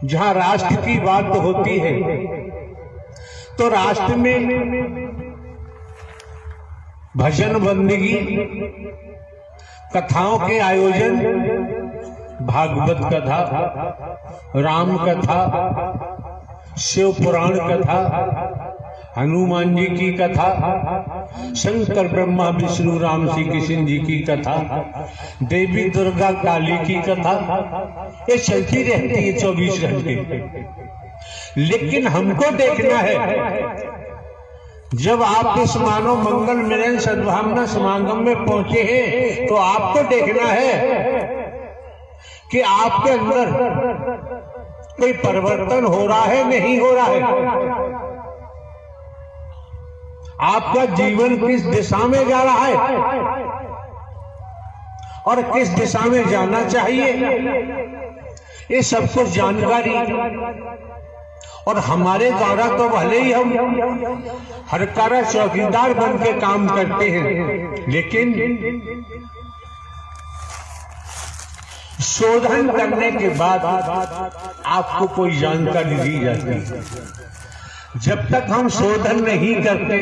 जहां राष्ट्र की बात होती है तो राष्ट्र में भजन बंदगी, कथाओं के आयोजन, भागवत कथा, राम कथा, शिव पुराण कथा, हनुमान जी की कथा, शंकर ब्रह्मा विष्णु राम श्री कृष्ण जी की कथा, देवी दुर्गा काली की कथा, ये चलती रहती है 24 घंटे। लेकिन हमको देखना है, जब आप इस मानव मंगल मिलन सद्भावना समागम में पहुंचे हैं तो आपको देखना है कि आपके अंदर कोई परिवर्तन हो रहा है, नहीं हो रहा है। आपका जीवन किस दिशा में जा रहा है और किस दिशा में जाना चाहिए, ये सब कुछ जानकारी और हमारे द्वारा तो भले ही हम हर कार्य चौकीदार बन के काम करते हैं, लेकिन शोधन करने के बाद आपको कोई जानकारी दी जाती है। जब तक हम शोधन नहीं करते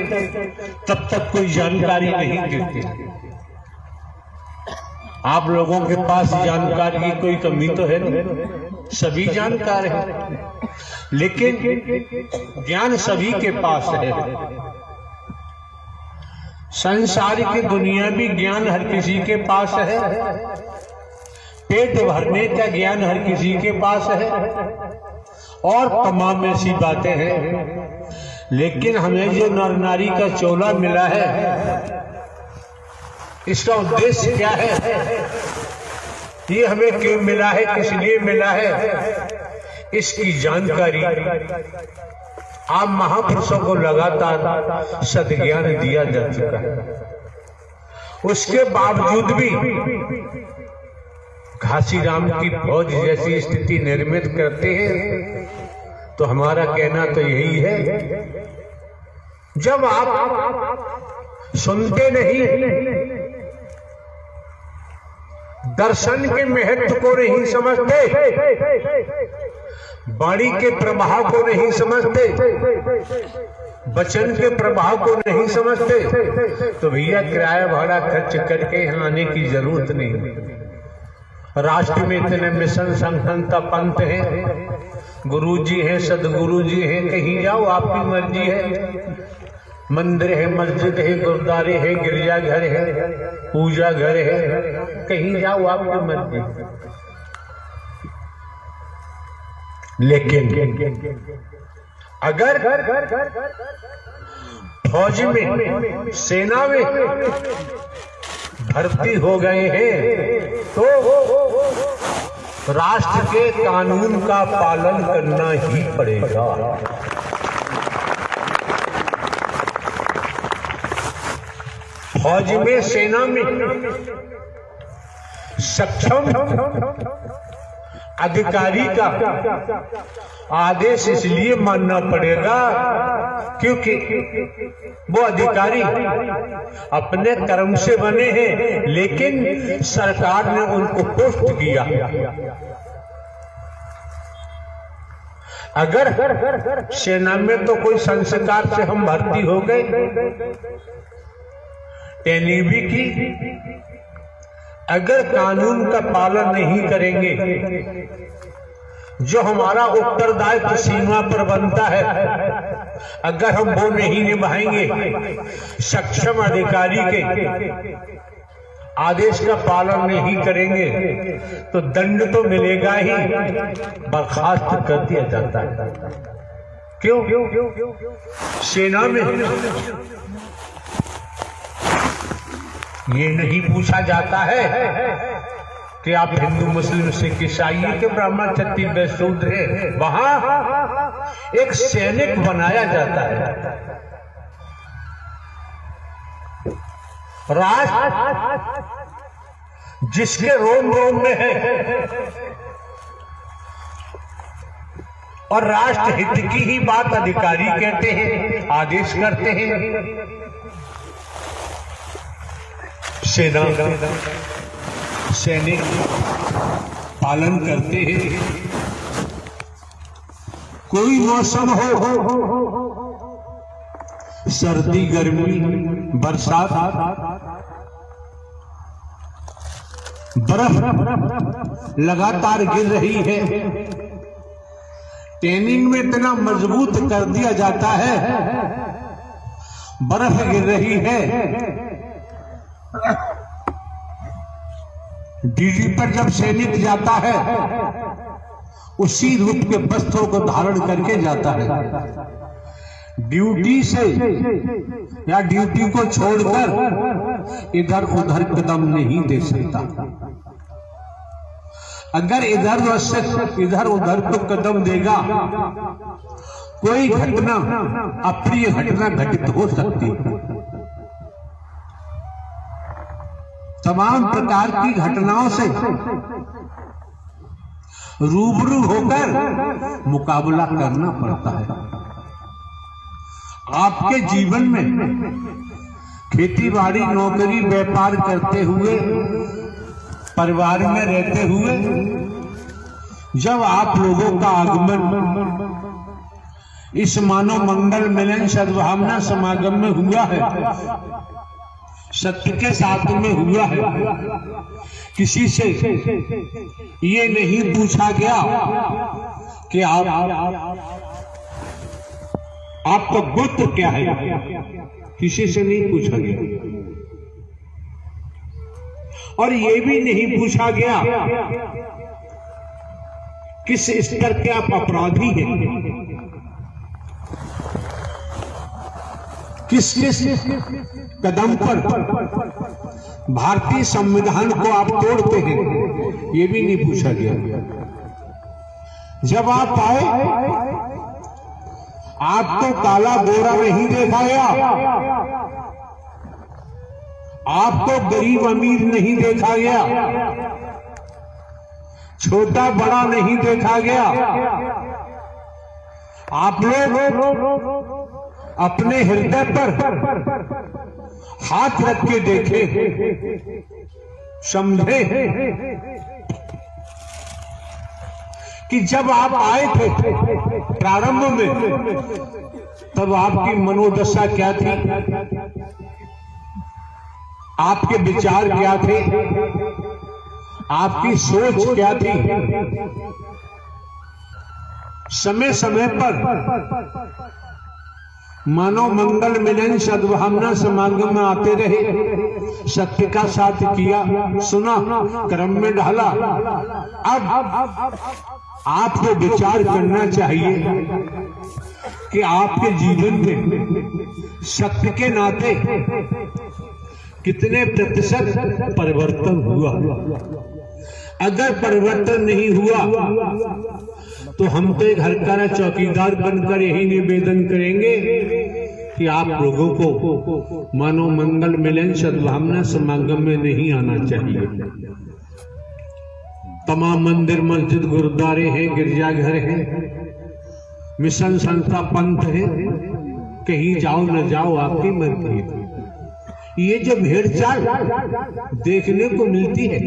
तब तक कोई जानकारी नहीं देते। आप लोगों के पास जानकारी की कोई कमी तो है नहीं, सभी जानकार हैं, लेकिन ज्ञान सभी के पास है। संसार की दुनियावी ज्ञान हर किसी के पास है, पेट भरने का ज्ञान हर किसी के पास है और तमाम ऐसी बातें हैं। लेकिन हमें जो नर नारी का चोला मिला है, इसका उद्देश्य क्या है, ये हमें क्यों मिला है, किस लिए मिला है, इसकी जानकारी आप महापुरुषों को लगातार सद्ज्ञान दिया जा चुका है। उसके बावजूद भी घासीराम की फौज जैसी स्थिति निर्मित करते हैं, तो हमारा कहना तो यही है, जब आप सुनते नहीं, दर्शन के महत्व को नहीं समझते, वाणी के प्रभाव को नहीं समझते, वचन के प्रभाव को नहीं समझते, तो भैया किराया भाड़ा खर्च करके यहाँ आने की जरूरत नहीं। राष्ट्र में इतने मिशन संगठन पंथ हैं, गुरुजी हैं, सदगुरु जी हैं, कहीं जाओ आपकी मर्जी है। मंदिर है, मस्जिद है, गुरुद्वारे है, गिरजाघर है, पूजा घर है, कहीं जाओ आपकी मर्जी। लेकिन अगर फौज में, सेना में भर्ती हो गए हैं तो राष्ट्र के कानून का पालन करना ही पड़ेगा। फौज में, सेना में सक्षम अधिकारी का आदेश इसलिए मानना पड़ेगा क्योंकि वो अधिकारी अपने कर्म से बने हैं, लेकिन सरकार ने उनको पोस्ट किया। अगर सेना में तो कोई संस्कार से हम भर्ती हो गए, नेवी की अगर कानून का पालन नहीं करेंगे, जो हमारा उत्तरदायित्व सीमा पर बनता है, अगर हम वो नहीं निभाएंगे, सक्षम अधिकारी के आदेश का पालन नहीं करेंगे, तो दंड तो मिलेगा ही, बर्खास्त कर दिया जाता है। क्यों? सेना में ये नहीं पूछा जाता है कि आप हिंदू, मुस्लिम, सिख, ईसाई के ब्राह्मण, क्षत्रिय, वैश्य, शूद्र हैं। वहां एक सैनिक बनाया जाता है। राष्ट्र जिसके रोम रोम में है और राष्ट्र हित की ही बात अधिकारी कहते हैं, आदेश करते हैं। सेना सैनिक पालन करते हैं। कोई मौसम हो, सर्दी गर्मी बरसात, बर्फ लगातार गिर रही है, ट्रेनिंग में इतना मजबूत कर दिया जाता है, बर्फ गिर रही है, ड्यूटी पर जब सैनिक जाता है उसी रूप के वस्त्रों को धारण करके जाता है। ड्यूटी से या ड्यूटी को छोड़कर इधर उधर कदम नहीं दे सकता। अगर इधर उधर तो कदम देगा, कोई घटना, अप्रिय घटना घटित हो सकती है। तमाम प्रकार की घटनाओं से रूबरू होकर मुकाबला करना पड़ता है। आपके जीवन में खेतीबाड़ी, नौकरी, व्यापार करते हुए, परिवार में रहते हुए, जब आप लोगों का आगमन इस मानव मंगल मिलन सद्भावना समागम में हुआ है, सत्य के साथ में हुआ है, किसी से ये नहीं पूछा गया कि आपका गोत्र क्या है, किसी से नहीं पूछा गया। और ये भी नहीं पूछा गया किस स्तर के आप अपराधी हैं, किस कदम पर भारतीय संविधान को आप तोड़ते हैं, ये भी नहीं पूछा गया। जब आप आए, आपको काला गोरा नहीं देखा गया, आपको गरीब अमीर नहीं देखा गया, छोटा बड़ा नहीं देखा गया। आप लोग अपने हृदय पर हाथ रख के देखे, समझे कि जब आप आए थे प्रारंभ में, तब आपकी मनोदशा क्या थी, आपके विचार क्या थे, आपकी सोच क्या थी। समय समय पर मानव मंगल मिलन सद्भावना समागम में आते रहे, सत्य का साथ किया, सुना, क्रम में ढाला। अब आपको विचार करना चाहिए कि आपके जीवन में सत्य के नाते कितने प्रतिशत परिवर्तन हुआ। अगर परिवर्तन नहीं हुआ तो हम तो एक हल्का चौकीदार बनकर यही निवेदन करेंगे कि आप लोगों को मानव मंगल मिलन सद्भावना समागम में नहीं आना चाहिए। तमाम मंदिर, मस्जिद, गुरुद्वारे हैं, गिरजाघर हैं, मिशन संस्था, पंथ है, कहीं जाओ न जाओ आपकी मर्जी है। ये जो भेड़चाल देखने को मिलती है,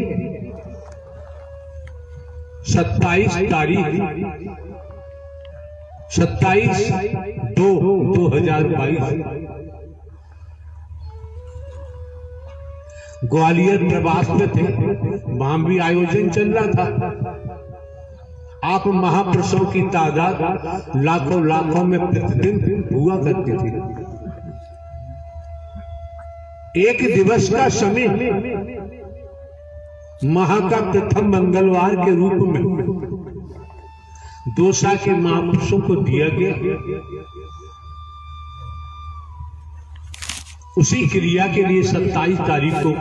27 तारीख 27/2/2022 ग्वालियर प्रवास में थे, वहां भी आयोजन चल रहा था। आप महापुरुषों की तादाद लाखों लाखों में प्रतिदिन हुआ करती थी। एक दिवस का समय माह का प्रथम मंगलवार के रूप में दोसा के महापुरुषों को दिया गया। उसी क्रिया के लिए 27 तारीख को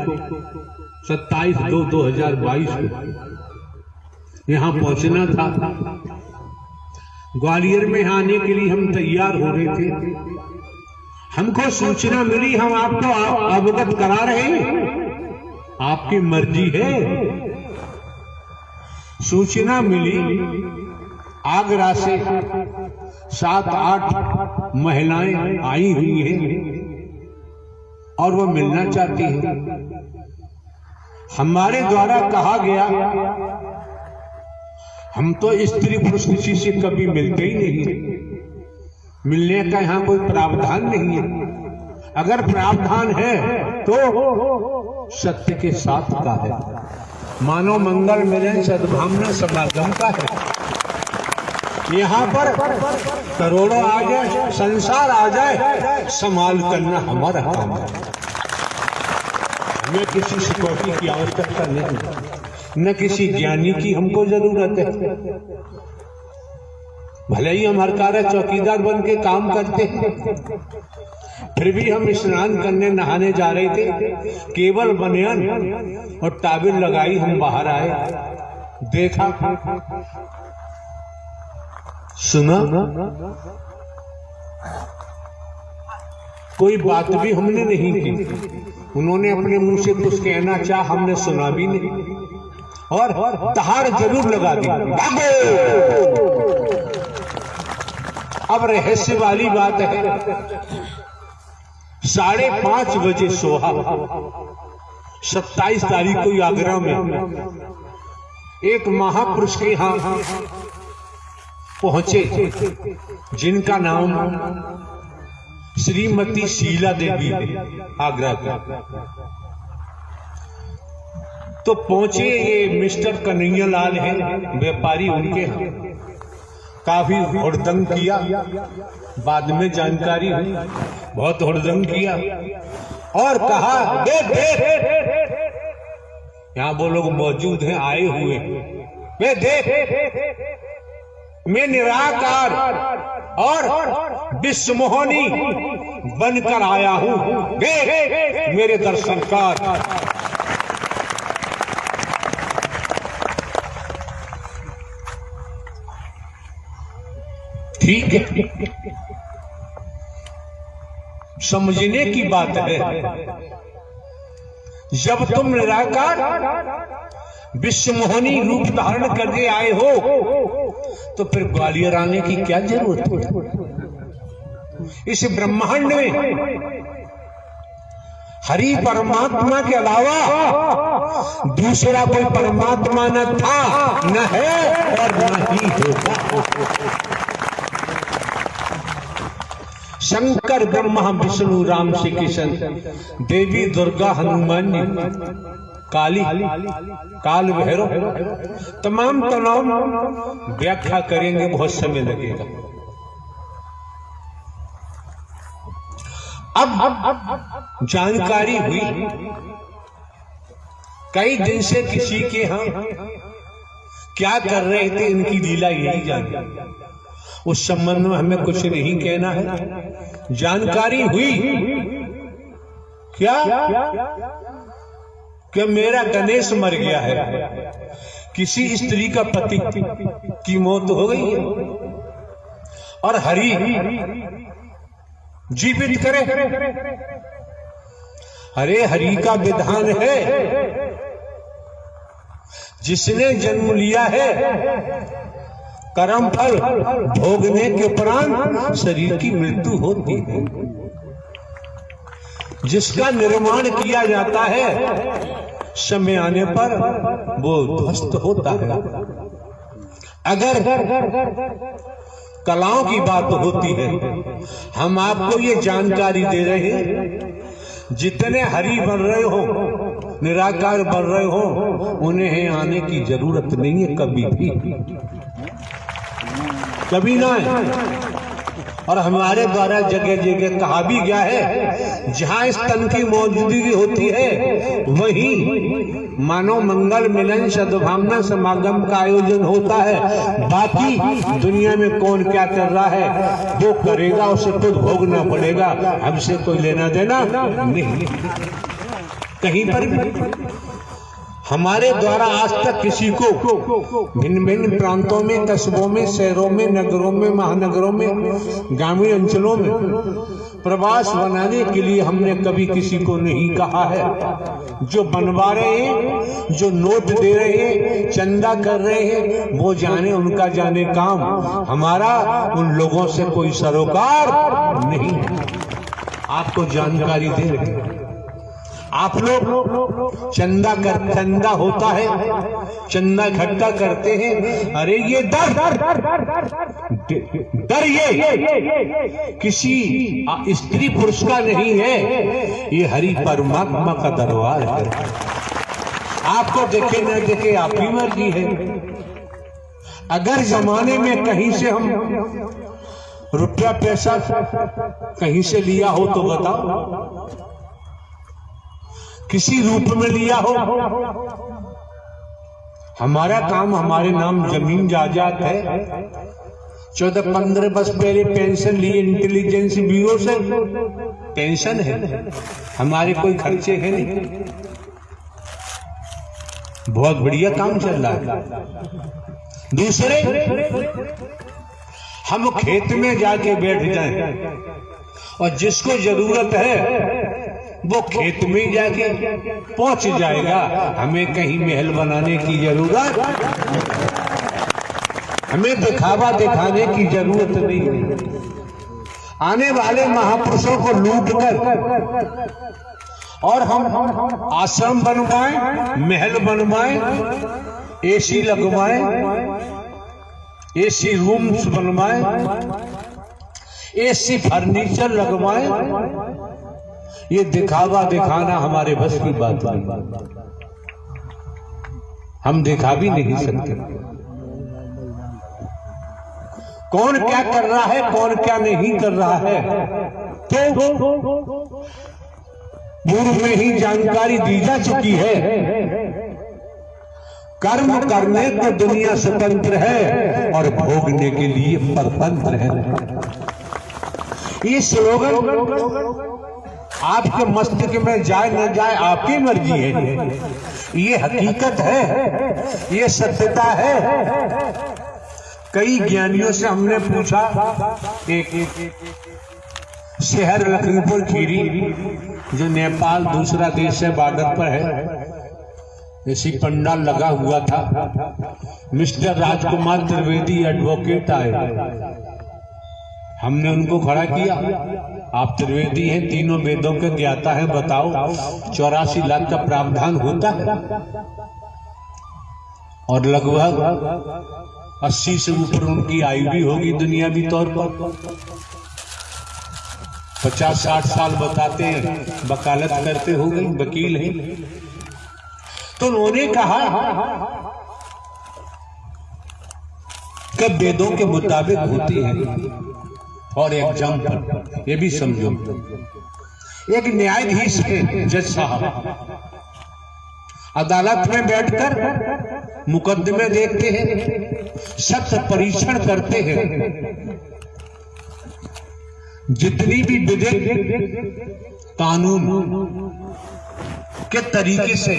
27/2/2022 को यहां पहुंचना था। ग्वालियर में आने के लिए हम तैयार हो रहे थे। हमको सूचना मिली, हम आपको अवगत करा रहे हैं, आपकी मर्जी है। सूचना मिली, आगरा से 7-8 महिलाएं आई हुई हैं और वो मिलना चाहती हैं। हमारे द्वारा कहा गया, हम तो स्त्री पुरुष किसी से कभी मिलते ही नहीं, मिलने का यहां कोई प्रावधान नहीं है। अगर प्रावधान है तो सत्य के साथ का है, मानव मंगल मिलन सद्भावना समागम का है। यहाँ पर करोड़ों आ जाए, संसार आ जाए, संभाल करना हमारा काम है। हमें किसी सिक्योरिटी की आवश्यकता नहीं, न किसी ज्ञानी की हमको जरूरत है। भले ही हम हर कार्य चौकीदार बन के काम करते हैं, फिर भी हम स्नान करने नहाने जा रहे थे, केवल बनियान और टाबिल लगाई हम बाहर आए, देखा, सुना, कोई बात भी हमने नहीं की। उन्होंने अपने मुंह से कुछ कहना चाहा, हमने सुना भी नहीं और तहार जरूर लगा दी। अब रहस्य वाली बात है, 5:30 बजे सोहा 27 तारीख को आगरा में एक महापुरुष के यहां पहुंचे, जिनका नाम श्रीमती शीला देवी है, आगरा का। तो पहुंचे, ये मिस्टर कन्हैया लाल हैं, व्यापारी, उनके यहाँ काफी हुड़दंग किया। बाद में जानकारी हुई बहुत हुड़दंग किया और कहा, देख यहाँ वो लोग मौजूद हैं, आए हुए, वे देख, मैं निराकार और विश्वमोहनी बनकर आया हूं, मेरे दर्शन कर। ठीक है, समझने की बात है, जब तुम निराकार विश्वमोहनी रूप धारण करके आए हो तो फिर ग्वालियर आने की क्या जरूरत है? इस ब्रह्मांड में हरि परमात्मा के अलावा दूसरा कोई परमात्मा न था, न है और न ही होगा। शंकर, ब्रह्मा, विष्णु, राम, श्री कृष्ण, देवी दुर्गा, हनुमान जी, काली, काल भैरव, तमाम व्याख्या करेंगे, बहुत समय लगेगा। अब जानकारी हुई, कई दिन से किसी के यहां क्या कर रहे थे, इनकी लीला यही जानी, उस संबंध में हमें कुछ नहीं कहना है। जानकारी हुई क्या कि मेरा गणेश मर गया है, किसी स्त्री का पति की मौत हो गई है और हरि जीवित करे। अरे हरि का विधान है, जिसने जन्म लिया है कर्म फल भोगने के उपरांत शरीर की मृत्यु होती है, जिसका निर्माण किया जाता है समय आने पर वो ध्वस्त होता है। अगर कलाओं की बात होती है, हम आपको ये जानकारी दे रहे हैं, जितने हरि बन रहे हो, निराकार बन रहे हो, उन्हें आने की जरूरत नहीं है, कभी भी, कभी ना है। और हमारे द्वारा जगह जगह कहा भी गया है, जहां इस तन की मौजूदगी होती है वहीं मानव मंगल मिलन सद्भावना समागम का आयोजन होता है। बाकी दुनिया में कौन क्या कर रहा है वो करेगा, उसे खुद भोगना पड़ेगा, हमसे कोई लेना देना नहीं। कहीं पर भी हमारे द्वारा आज तक किसी को भिन्न भिन्न प्रांतों में, कस्बों में, शहरों में, नगरों में, महानगरों में, ग्रामीण अंचलों में प्रवास बनाने के लिए हमने कभी किसी को नहीं कहा है। जो बनवा रहे हैं, जो नोट दे रहे हैं, चंदा कर रहे हैं, वो जाने, उनका जाने काम। हमारा उन लोगों से कोई सरोकार नहीं है। आपको जानकारी दे रहे हैं। आप लोग चंदा होता है, चंदा इकट्ठा करते हैं। अरे ये डर ये किसी स्त्री पुरुष का नहीं है, ये हरि परमात्मा का दरबार है। आपको देखे न देखे आपकी मर्जी है। अगर जमाने में कहीं से हम रुपया पैसा कहीं से लिया हो तो बताओ, किसी रूप में लिया हो। हमारा काम, हमारे नाम जमीन जायदाद है। 14-15 वर्ष पहले पेंशन लिए इंटेलिजेंस ब्यूरो से, पेंशन है, हमारे कोई खर्चे हैं नहीं। बहुत बढ़िया काम चल रहा है। दूसरे, हम खेत में जाके बैठ जाएं और जिसको जरूरत है वो खेत में जाके पहुंच जाएगा। हमें कहीं महल बनाने की जरूरत, हमें दिखावा दिखाने की जरूरत नहीं है। आने वाले महापुरुषों को लूट कर और हम आश्रम बनवाएं, महल बनवाएं, एसी लगवाएं, एसी रूम्स बनवाएं, एसी फर्नीचर लगवाएं, ये दिखावा दिखाना हमारे बस की बात नहीं। हम दिखा भी नहीं सकते। कौन क्या कर रहा है, कौन क्या नहीं कर रहा है, तो पूर्व में ही जानकारी दी जा चुकी है। कर्म करने को दुनिया स्वतंत्र है और भोगने के लिए परतंत्र है। ये स्लोगन आपके मस्तिष्क में जाए न जाए आपकी मर्जी है। ये हकीकत है, ये सत्यता है। कई ज्ञानियों से हमने पूछा, एक शहर लखीमपुर खीरी जो नेपाल दूसरा देश है, बॉर्डर पर है, ऐसी पंडाल लगा हुआ था। मिस्टर राजकुमार त्रिवेदी एडवोकेट आए। हमने उनको खड़ा किया, आप त्रिवेदी हैं, तीनों वेदों के ज्ञाता हैं, बताओ 84 लाख का प्रावधान होता है और लगभग 80 से ऊपर उनकी आयु भी होगी दुनियावी तौर पर। 50-60 साल बताते हैं, वकालत करते हो गई, वकील हैं। तो उन्होंने कहा कि वेदों के मुताबिक होती है। और एग्जाम्पल ये भी समझो, एक न्यायाधीश है, जज साहब अदालत में बैठकर मुकदमे देखते हैं, सत्य परीक्षण करते हैं। जितनी भी विधिक कानून के तरीके से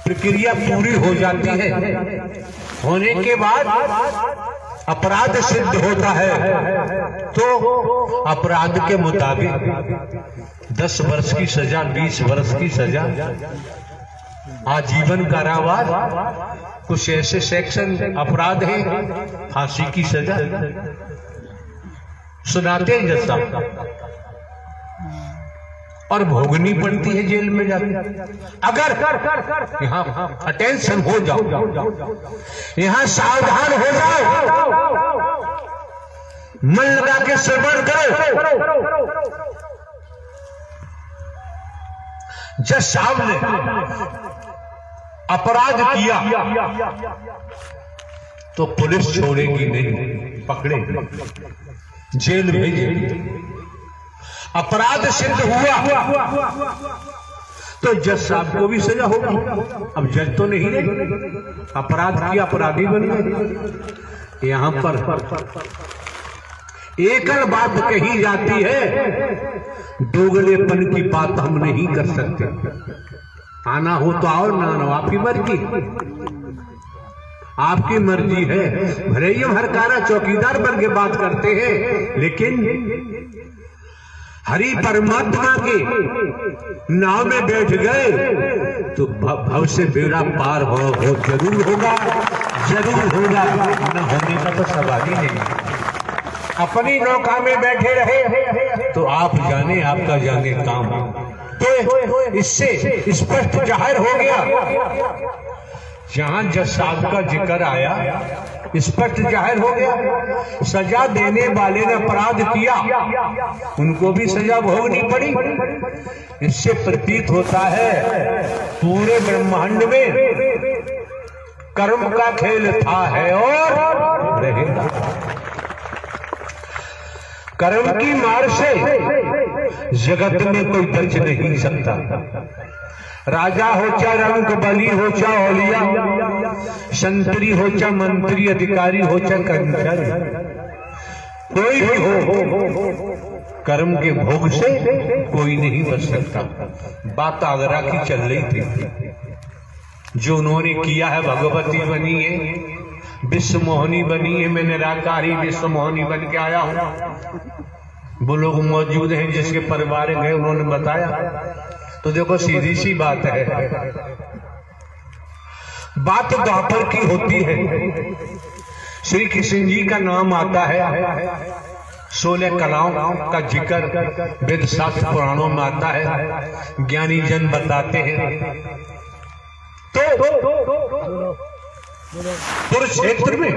प्रक्रिया पूरी हो जाती है, होने के बाद अपराध सिद्ध होता है तो अपराध के मुताबिक 10 वर्ष की सजा, 20 वर्ष की सजा, आजीवन कारावास, कुछ ऐसे सेक्शन अपराध हैं फांसी की सजा सुनाते हैं जैसा, और भोगनी पड़ती है जेल में जाकर। अगर यहाँ अटेंशन हो जाओ, यहाँ सावधान हो जाओ, मन लगा के श्रवण करो। जज साहब ने अपराध किया तो पुलिस छोड़ेगी नहीं, पकड़ेगी, जेल भेजेगी। अपराध सिद्ध हुआ तो जज साहब को भी सजा होगी। अब जज तो नहीं रहे, अपराध किया, अपराधी बन गए। यहां पर एकल बात कही जाती है, दोगलेपन की बात हम नहीं कर सकते। आना हो तो आओ, ना ना आपकी मर्जी, आपकी मर्जी है। भले ही हम हरकारा चौकीदार बन के बात करते हैं, लेकिन हरि परमात्मा के नाव में बैठ गए तो भव से बेड़ा पार हो जरूर होगा, जरूर होगा। न होने का तो सवाल ही नहीं। अपनी नौका में बैठे रहे तो आप जाने, आपका जाने काम। तो इससे स्पष्ट जाहिर हो गया, जहां जज साहब का जिक्र आया स्पष्ट जाहिर हो गया, सजा देने वाले ने अपराध किया, उनको भी सजा भोगनी पड़ी। इससे प्रतीत होता है पूरे ब्रह्मांड में कर्म का खेल था, है और रहेगा। कर्म की मार से जगत में कोई बच नहीं सकता। राजा हो चाहे रंग बली हो चाहे औलिया, संतरी हो चाहे मंत्री, अधिकारी हो चाहे कर्मचारी, कोई भी हो, कर्म के भोग से कोई नहीं बच सकता। बात आगरा की चल रही थी, जो उन्होंने किया है, भगवती बनी है, विश्व मोहनी बनी है, मैं निराकारी विश्व मोहनी बन के आया हूं। वो लोग मौजूद हैं जिसके परिवार गए, उन्होंने बताया। तो देखो सीधी सी बात है, बात द्वापर की होती है। श्री कृष्ण जी का नाम आता है, 16 कलाओं का जिक्र वेद शास्त्र पुराणों में आता है, ज्ञानी जन बताते हैं। तो कुरुक्षेत्र में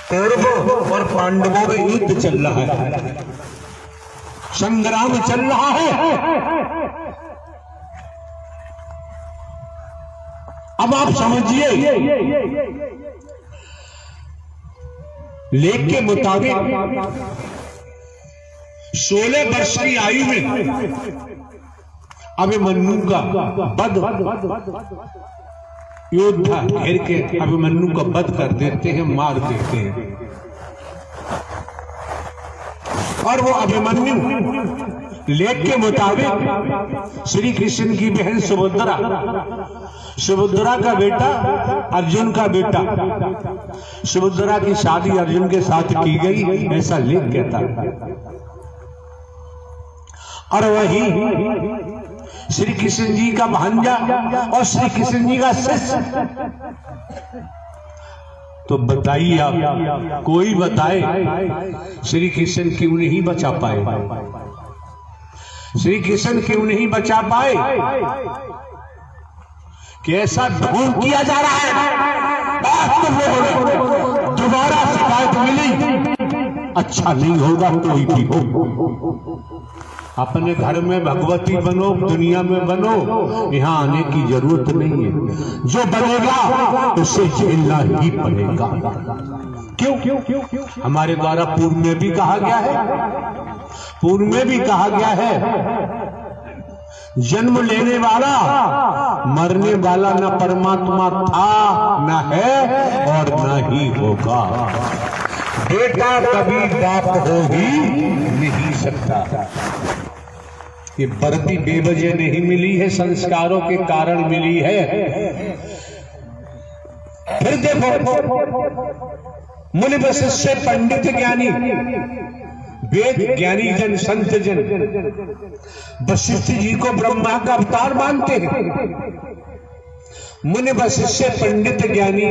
कौरवों और पांडवों में युद्ध चल रहा है, संग्राम चल रहा है। अब आप समझिए, लेख के मुताबिक 16 वर्ष की आयु में अभिमन्यु का वध, योद्धा घेर के अभिमन्यु का वध कर देते हैं, मार देते हैं। और वो अभिमन्यु लेख के मुताबिक श्री कृष्ण की बहन सुभद्रा, सुभद्रा का बेटा अर्जुन का बेटा, सुभद्रा की शादी अर्जुन के साथ की गई, ऐसा लेख कहता है। और वही श्री कृष्ण जी का भांजा और श्री कृष्ण जी का शिष्य। तो बताइए आप, कोई बताए श्री कृष्ण क्यों नहीं बचा पाए, श्री कृष्ण क्यों नहीं बचा पाए? कि ऐसा ढोंग किया जा रहा है, दोबारा शिकायत मिली, अच्छा नहीं होगा कोई भी हो। अपने घर में भगवती बनो, दुनिया में बनो, यहाँ आने की जरूरत नहीं है। जो बनेगा उसे झेलना ही पड़ेगा। क्यों क्यों क्यों क्यों? हमारे द्वारा पूर्व में भी कहा गया है, पूर्व में भी कहा गया है, जन्म लेने वाला मरने वाला न परमात्मा था, न है और न ही होगा। बेटा कभी बाप हो ही नहीं सकता। ये बरती बेवजह नहीं मिली है, संस्कारों के कारण मिली है। फिर देखो, मुनि वशिष्ठ पंडित ज्ञानी, वेद ज्ञानी जन, संत जन वशिष्ठ जी को ब्रह्मा का अवतार मानते हैं। मुनि वशिष्ठ पंडित ज्ञानी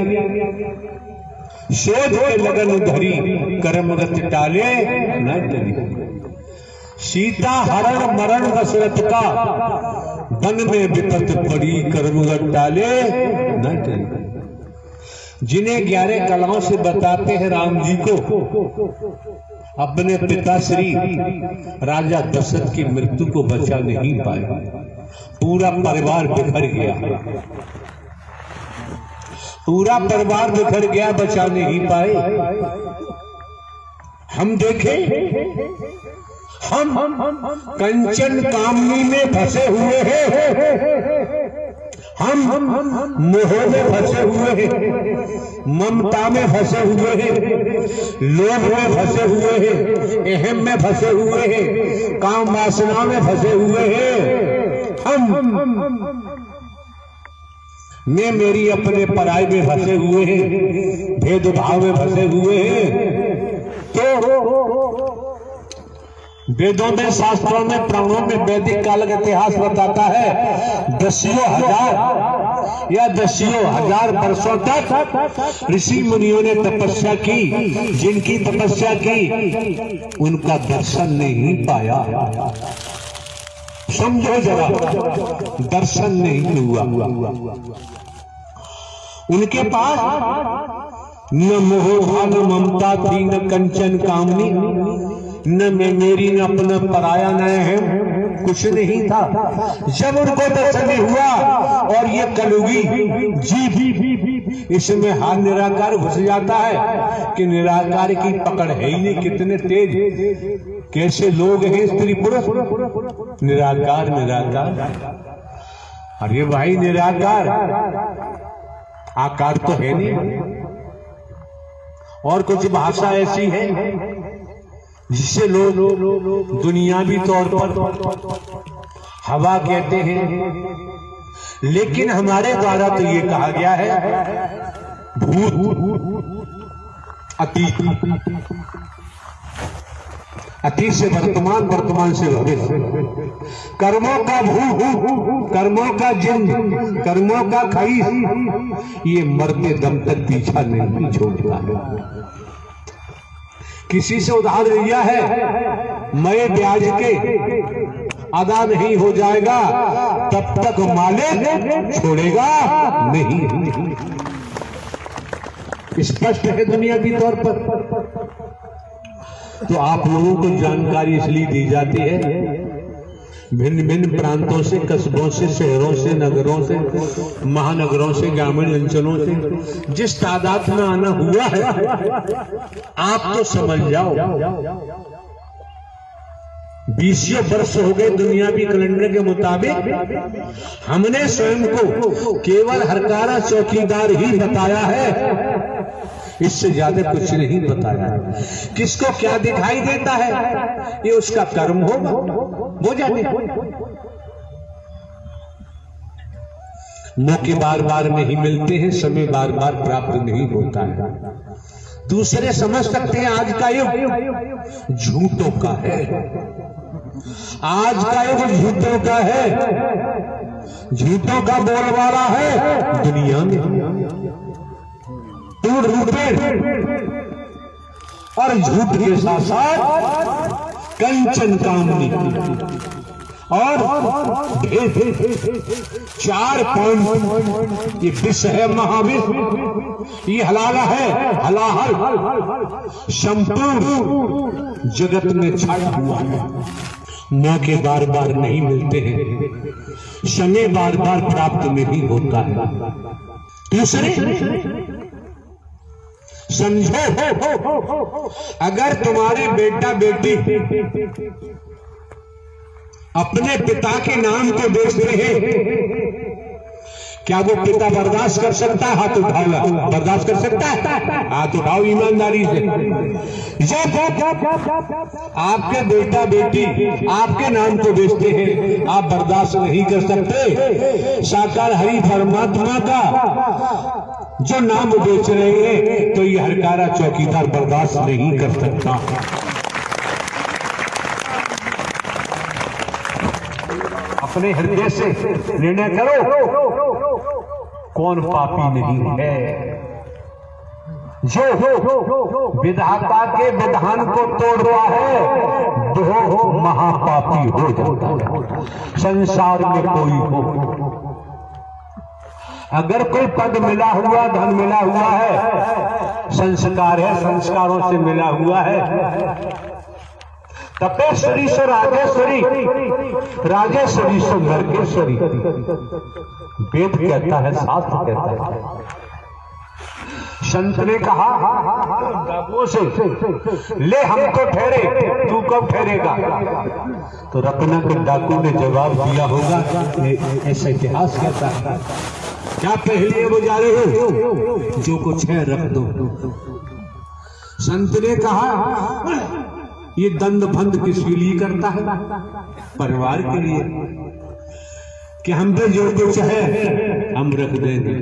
शोध के लगन धरी, कर्मगत टाले न टली। सीता हरण मरण दशरथ का, वन में विपत पड़ी, कर्मगत टाले न टली। जिन्हें 11 कलाओं से बताते हैं राम जी को, अपने पिता श्री राजा दशरथ की मृत्यु को बचा नहीं पाए, पूरा परिवार बिखर गया, पूरा परिवार बिखर गया, बचा नहीं पाए। हम देखें, हम कंचन कामनी में फंसे हुए हैं, हम मोह में फंसे हुए हैं, ममता में फंसे हुए हैं, लोभ में फंसे हुए हैं, अहम में फंसे हुए हैं, काम वासना में फंसे हुए हैं। मैं मेरी अपने पराये में फंसे हुए हैं, भेदभाव में फंसे हुए हैं। तो वेदों में, शास्त्रों में, पुराणों में, वैदिक काल का इतिहास बताता है दसियों हजार या दसियों हजार वर्षों तक ऋषि मुनियों ने तपस्या की। जिनकी तपस्या की उनका दर्शन नहीं पाया। समझो जरा, दर्शन नहीं हुआ। उनके पास न मोह न ममता थी, न कंचन कामनी, न मैं मेरी, न अपना पराया, न है, कुछ नहीं था। जब उनको दर्शन हुआ और ये कलयुगी जीव इसमें हाथ निराकार घुस जाता है कि निराकार की पकड़ है ही नहीं। कितने तेज, कैसे लोग हैं स्त्री पुरुष। निराकार निराकार, अरे भाई निराकार, आकार तो है नहीं। और कुछ भाषा ऐसी है जिसे लोग दुनियावी तौर पर हवा कहते हैं, लेकिन हमारे द्वारा तो ये कहा गया है भूत, अतीत, अतीत से वर्तमान, वर्तमान से भविष्य, कर्मों का भूत, कर्मों का जिन, कर्मों का खईस, ये मरते दम तक पीछा नहीं छोड़ता है। किसी से उधार लिया है, मैं ब्याज के अदा नहीं हो जाएगा तब तक मालिक छोड़ेगा नहीं। स्पष्ट है दुनिया की तौर पर। तो आप लोगों को जानकारी इसलिए दी जाती है, भिन्न भिन्न प्रांतों से, कस्बों से, शहरों से, नगरों से, महानगरों से, ग्रामीण अंचलों से जिस तादाद में आना हुआ है, आप तो समझ जाओ 20 वर्ष हो गए दुनियावी कैलेंडर के मुताबिक। हमने स्वयं को केवल हरकारा चौकीदार ही बताया है, इससे ज्यादा कुछ नहीं बताया। किसको क्या दिखाई देता है ये उसका कर्म होगा, वो जाने। मौके बार बार नहीं मिलते हैं, समय बार बार प्राप्त नहीं होता है। दूसरे समझ सकते हैं आज का युग झूठों का है, आज का युग झूठों का है, झूठों का बोलबाला है दुनिया में। टूट रूपे और झूठ के साथ साथ कंचन कामनी और 4 पॉइंट, ये विष है, महाविष, ये हलाला है, हलाहल संपूर्ण जगत में छाया हुआ है। मौके बार बार नहीं मिलते हैं, समय बार बार प्राप्त नहीं होता है। दूसरे समझो, अगर तुम्हारे बेटा बेटी अपने पिता के नाम को बेचते हैं, क्या वो पिता बर्दाश्त कर सकता है? हाथ उठाओ, बर्दाश्त कर सकता है? हाथ उठाओ ईमानदारी से। जब आपके बेटा बेटी आपके नाम को बेचते हैं, आप बर्दाश्त नहीं कर सकते। साकार हरि परमात्मा का जो नाम बेच रहे हैं, तो ये हरकारा चौकीदार बर्दाश्त नहीं कर सकता। अपने हृदय से निर्णय करो, कौन पापी नहीं है जो विधाता के विधान को तोड़ रहा है, वो महापापी हो जाता है। संसार में कोई हो, अगर कोई पद मिला हुआ, धन मिला हुआ है, संस्कार है, संस्कारों से मिला हुआ है, तपेश्वरी से राजेश्वरी, राजेश्वरी से नरकेश्वरी, वेद कहता है, शास्त्र कहता है। संत ने कहा डाकुओं से, ले हम तो ठहरे, तू कब ठहरेगा? तो रत्ना के डाकू ने जवाब दिया होगा, ऐसा इतिहास कहता है। क्या पहले वो जा रहे हो? जो कुछ है रख दो। संत ने कहा ये दंड भंड किसके लिए करता है? परिवार के लिए। कि हम पे जो कुछ है हम रख देंगे,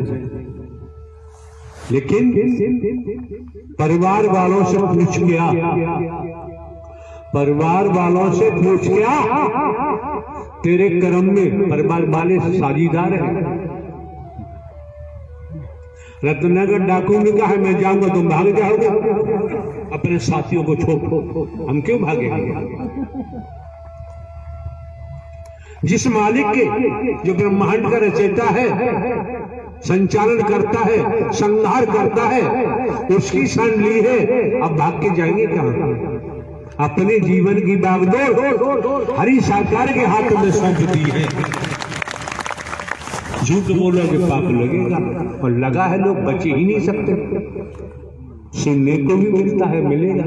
लेकिन परिवार वालों से पूछ गया, परिवार वालों से पूछ गया तेरे कर्म में परिवार वाले साझीदार हैं। रत्नगर डाकू ने कहा मैं जाऊंगा तुम भाग जाओगे, अपने साथियों को छोड़, हम क्यों भागेंगे? जिस मालिक के, जो ब्रह्मांड का रचयिता है, संचालन करता है, संहार करता है, उसकी शरण ली है, अब भाग के जाएंगे कहां? अपने जीवन की बागडोर हरि साकार के हाथों में सौंप दी है। झूठ बोलोगे पाप लगेगा, और लगा है लोग बच ही नहीं सकते। सुनने को भी मिलता है, मिलेगा।